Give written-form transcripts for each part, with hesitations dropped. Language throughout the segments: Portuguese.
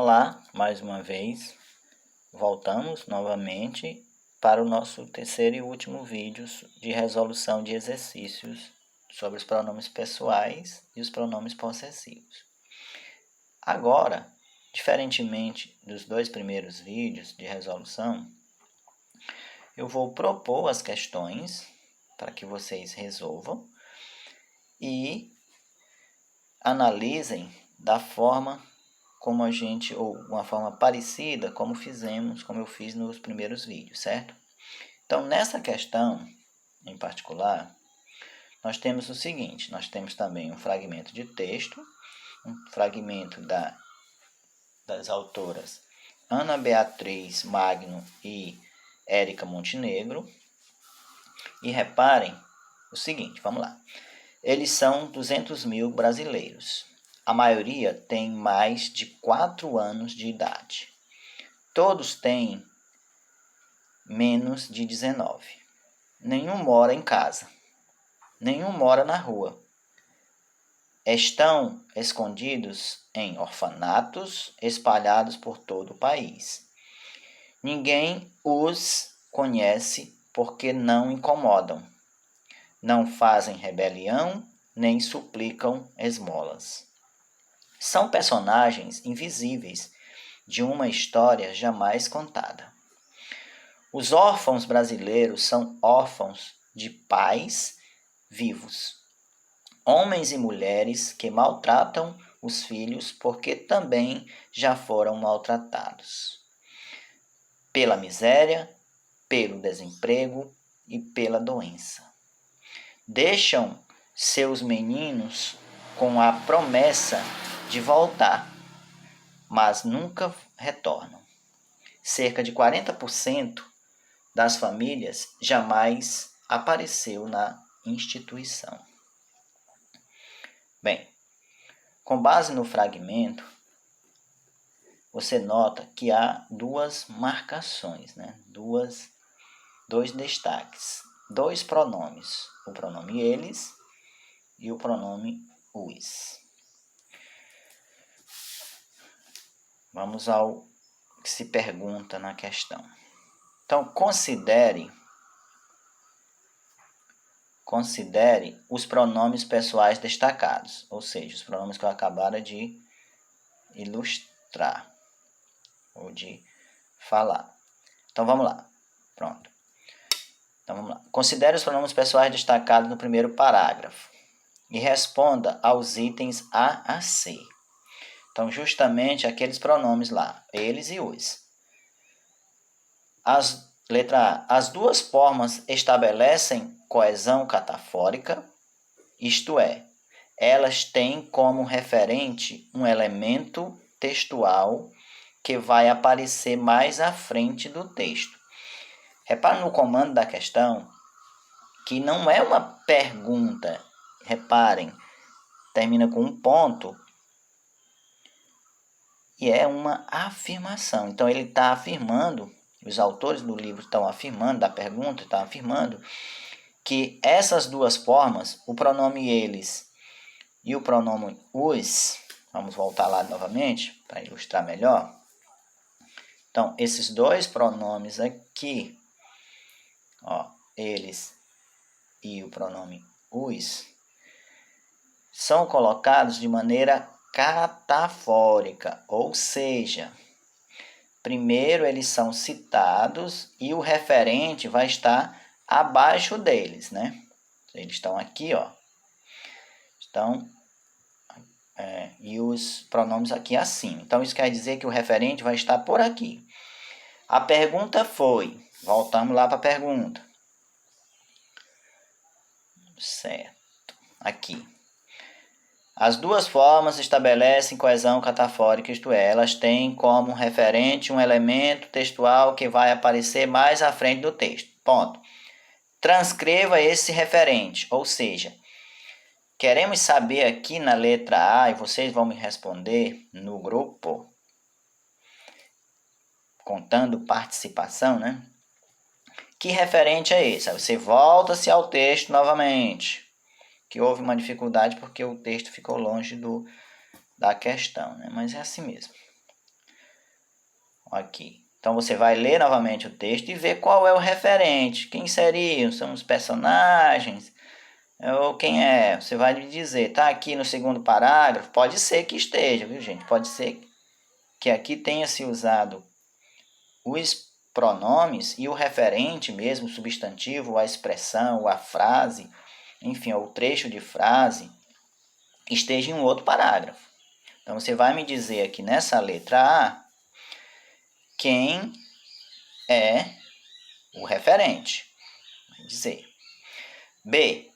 Olá, mais uma vez, voltamos novamente para o nosso terceiro e último vídeo de resolução de exercícios sobre os pronomes pessoais e os pronomes possessivos. Agora, diferentemente dos dois primeiros vídeos de resolução, eu vou propor as questões para que vocês resolvam e analisem da forma como ou uma forma parecida como eu fiz nos primeiros vídeos, certo? Então, nessa questão em particular, nós temos o seguinte: nós temos também um fragmento de texto, um fragmento das autoras Ana Beatriz Magno e Érica Montenegro. E reparem o seguinte, vamos lá. Eles são 200 mil brasileiros. A maioria tem mais de 4 anos de idade. Todos têm menos de 19. Nenhum mora em casa. Nenhum mora na rua. Estão escondidos em orfanatos espalhados por todo o país. Ninguém os conhece porque não incomodam. Não fazem rebelião nem suplicam esmolas. São personagens invisíveis de uma história jamais contada. Os órfãos brasileiros são órfãos de pais vivos. Homens e mulheres que maltratam os filhos porque também já foram maltratados. Pela miséria, pelo desemprego e pela doença. Deixam seus meninos com a promessa de voltar, mas nunca retornam. Cerca de 40% das famílias jamais apareceu na instituição. Bem, com base no fragmento, você nota que há duas marcações, dois destaques, dois pronomes, o pronome eles e o pronome os. Vamos ao que se pergunta na questão. Então, considere os pronomes pessoais destacados, ou seja, os pronomes que eu acabara de ilustrar ou de falar. Então, vamos lá. Pronto. Então, vamos lá. Considere os pronomes pessoais destacados no primeiro parágrafo e responda aos itens A a C. Então, justamente aqueles pronomes lá, eles e os. Letra A. As duas formas estabelecem coesão catafórica, isto é, elas têm como referente um elemento textual que vai aparecer mais à frente do texto. Repare no comando da questão que não é uma pergunta. Reparem, termina com um ponto e é uma afirmação. Então, ele está afirmando, os autores do livro estão afirmando, da pergunta estão afirmando, que essas duas formas, o pronome eles e o pronome os, vamos voltar lá novamente para ilustrar melhor. Então, esses dois pronomes aqui, eles e o pronome os, são colocados de maneira catafórica, ou seja, primeiro eles são citados e o referente vai estar abaixo deles, né? Eles estão aqui, e os pronomes aqui acima. Então, isso quer dizer que o referente vai estar por aqui. A pergunta foi, voltamos lá para a pergunta. Certo, aqui. As duas formas estabelecem coesão catafórica, isto é, elas têm como referente um elemento textual que vai aparecer mais à frente do texto. Ponto. Transcreva esse referente, ou seja, queremos saber aqui na letra A, e vocês vão me responder no grupo, contando participação, né? Que referente é esse? Aí você volta-se ao texto novamente, que houve uma dificuldade porque o texto ficou longe da questão, né? Mas é assim mesmo. aqui. Então você vai ler novamente o texto e ver qual é o referente, quem seriam, são os personagens, ou quem é. Você vai me dizer, tá aqui no segundo parágrafo, pode ser que esteja, viu gente? Pode ser que aqui tenha se usado os pronomes e o referente mesmo, o substantivo, a expressão, a frase, enfim, o trecho de frase, esteja em um outro parágrafo. Então você vai me dizer aqui nessa letra A quem é o referente. Vai dizer. B.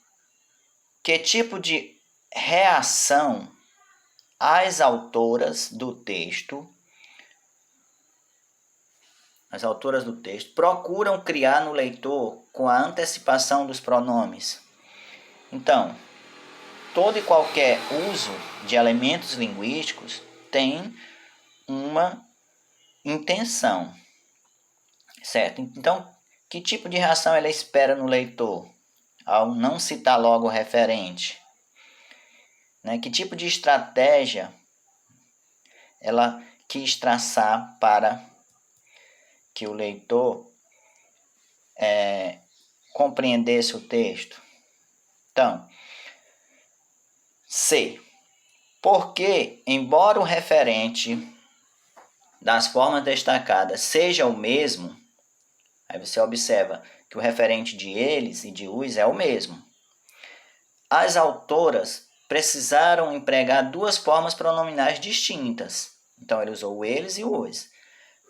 Que tipo de reação as autoras do texto procuram criar no leitor com a antecipação dos pronomes? Então, todo e qualquer uso de elementos linguísticos tem uma intenção, certo? Então, que tipo de reação ela espera no leitor ao não citar logo o referente? Né? Que tipo de estratégia ela quis traçar para que o leitor compreendesse o texto? Então, C. Porque, embora o referente das formas destacadas seja o mesmo, aí você observa que o referente de eles e de os é o mesmo. As autoras precisaram empregar duas formas pronominais distintas. Então, ele usou o eles e o os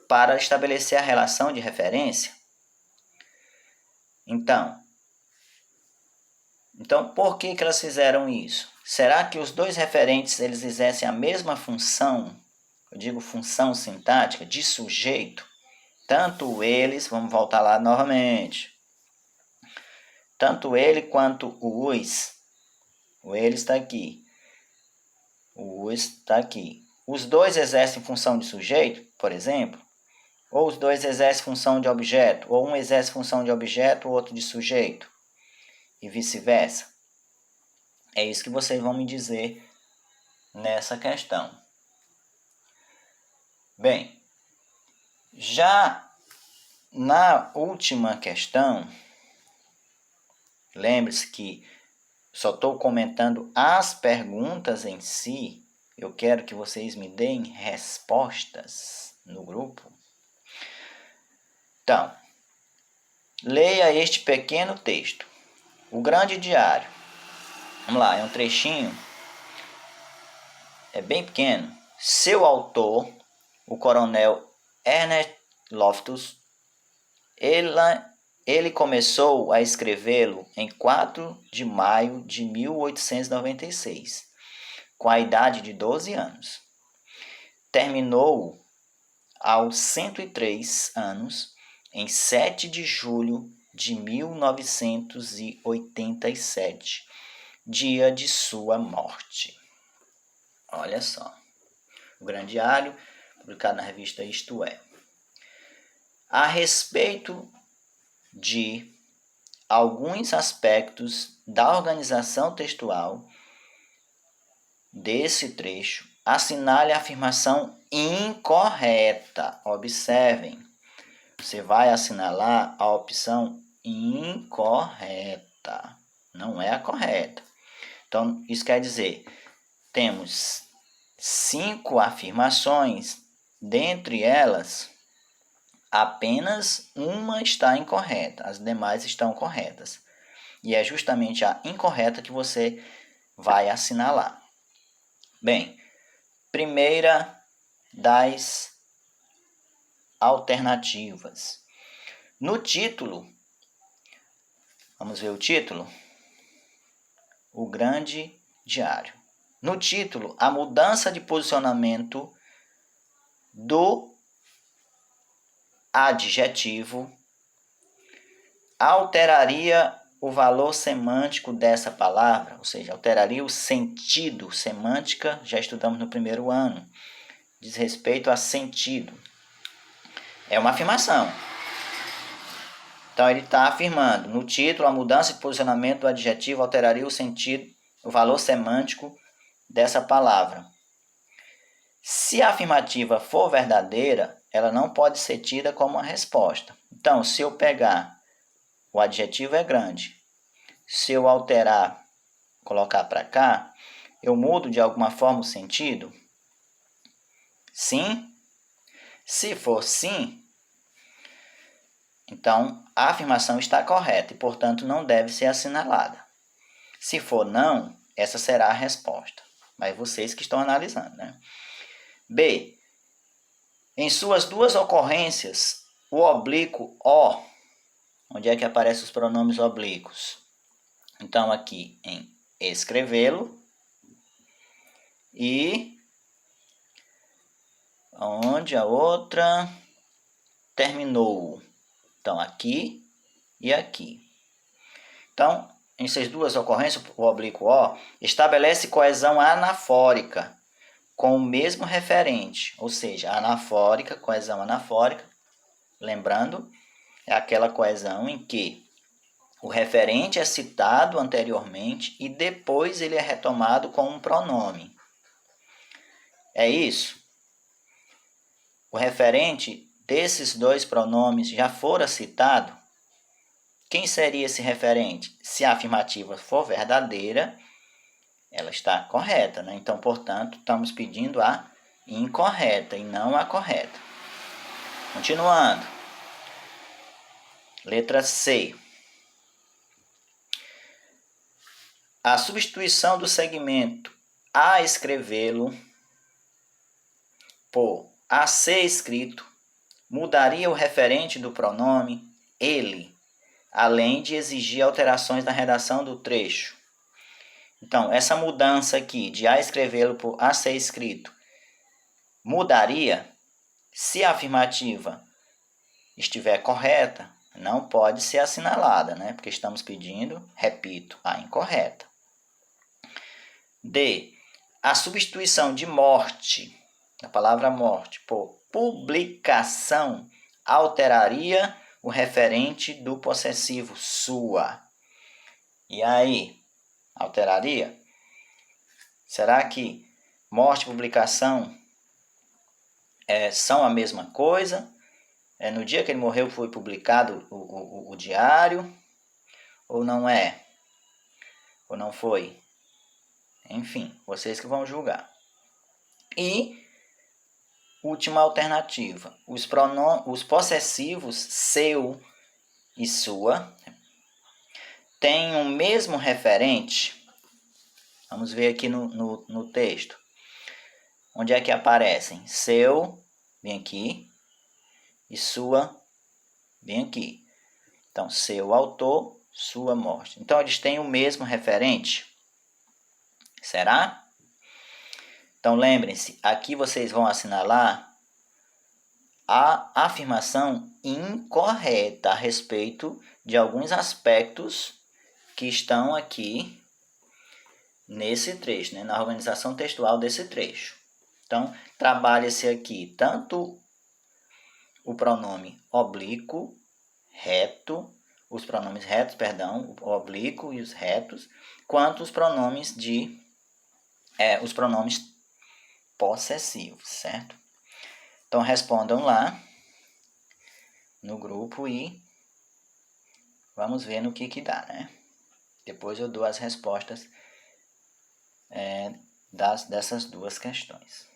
para estabelecer a relação de referência. Então por que elas fizeram isso? Será que os dois referentes eles exercem a mesma função? Eu digo função sintática de sujeito. Tanto eles, vamos voltar lá novamente. Tanto ele quanto o os. O ele está aqui. O os está aqui. Os dois exercem função de sujeito, por exemplo. Ou os dois exercem função de objeto. Ou um exerce função de objeto, o outro de sujeito. E vice-versa. É isso que vocês vão me dizer nessa questão. Bem, já na última questão, lembre-se que só estou comentando as perguntas em si. Eu quero que vocês me deem respostas no grupo. Então, leia este pequeno texto. O Grande Diário. Vamos lá, é um trechinho. É bem pequeno. Seu autor, o coronel Ernest Loftus, ele começou a escrevê-lo em 4 de maio de 1896, com a idade de 12 anos. Terminou aos 103 anos, em 7 de julho de 1987, dia de sua morte. Olha só. O Grande Diário, publicado na revista Isto É. A respeito de alguns aspectos da organização textual desse trecho, assinale a afirmação incorreta. Observem, você vai assinalar a opção incorreta, não é a correta. Então, isso quer dizer, temos 5 afirmações, dentre elas, apenas uma está incorreta, as demais estão corretas. E é justamente a incorreta que você vai assinalar. Bem, primeira das alternativas. No título, vamos ver o título? O Grande Diário. No título, a mudança de posicionamento do adjetivo alteraria o valor semântico dessa palavra, ou seja, alteraria o sentido. Semântica, já estudamos no primeiro ano, diz respeito a sentido. É uma afirmação. Então ele está afirmando, no título, a mudança de posicionamento do adjetivo alteraria o sentido, o valor semântico dessa palavra. Se a afirmativa for verdadeira, ela não pode ser tida como uma resposta. Então, se eu pegar o adjetivo é grande, se eu alterar, colocar para cá, eu mudo de alguma forma o sentido? Sim? Se for sim, então a afirmação está correta e, portanto, não deve ser assinalada. Se for não, essa será a resposta. Mas vocês que estão analisando, né? B. Em suas duas ocorrências, o oblíquo O, onde é que aparecem os pronomes oblíquos? Então, aqui em escrevê-lo e onde a outra terminou. Então, aqui e aqui. Então, em suas duas ocorrências, o oblíquo O estabelece coesão anafórica com o mesmo referente, ou seja, anafórica, coesão anafórica, lembrando, é aquela coesão em que o referente é citado anteriormente e depois ele é retomado com um pronome. É isso? O referente desses dois pronomes já fora citado? Quem seria esse referente? Se a afirmativa for verdadeira, ela está correta, né? Então, portanto, estamos pedindo a incorreta e não a correta. Continuando. Letra C. A substituição do segmento a escrevê-lo por a ser escrito mudaria o referente do pronome ele, além de exigir alterações na redação do trecho. Então, essa mudança aqui de a escrevê-lo por a ser escrito mudaria se a afirmativa estiver correta, não pode ser assinalada, né? Porque estamos pedindo, repito, a incorreta. D. A substituição de morte, a palavra morte, por publicação alteraria o referente do possessivo sua. E aí, alteraria? Será que morte e publicação são a mesma coisa? No dia que ele morreu foi publicado o diário? Ou não é? Ou não foi? Enfim, vocês que vão julgar. E, última alternativa, os possessivos seu e sua têm o mesmo referente. Vamos ver aqui no texto. Onde é que aparecem? Seu, vem aqui, e sua, vem aqui. Então, seu autor, sua morte. Então, eles têm o mesmo referente? Será? Então, lembrem-se, aqui vocês vão assinalar a afirmação incorreta a respeito de alguns aspectos que estão aqui nesse trecho, né? Na organização textual desse trecho. Então, trabalha-se aqui tanto o pronome oblíquo, reto, os pronomes retos, perdão, o oblíquo e os retos, quanto os pronomes os pronomes possessivos, certo? Então, respondam lá no grupo e vamos ver no que dá, né? Depois eu dou as respostas dessas duas questões.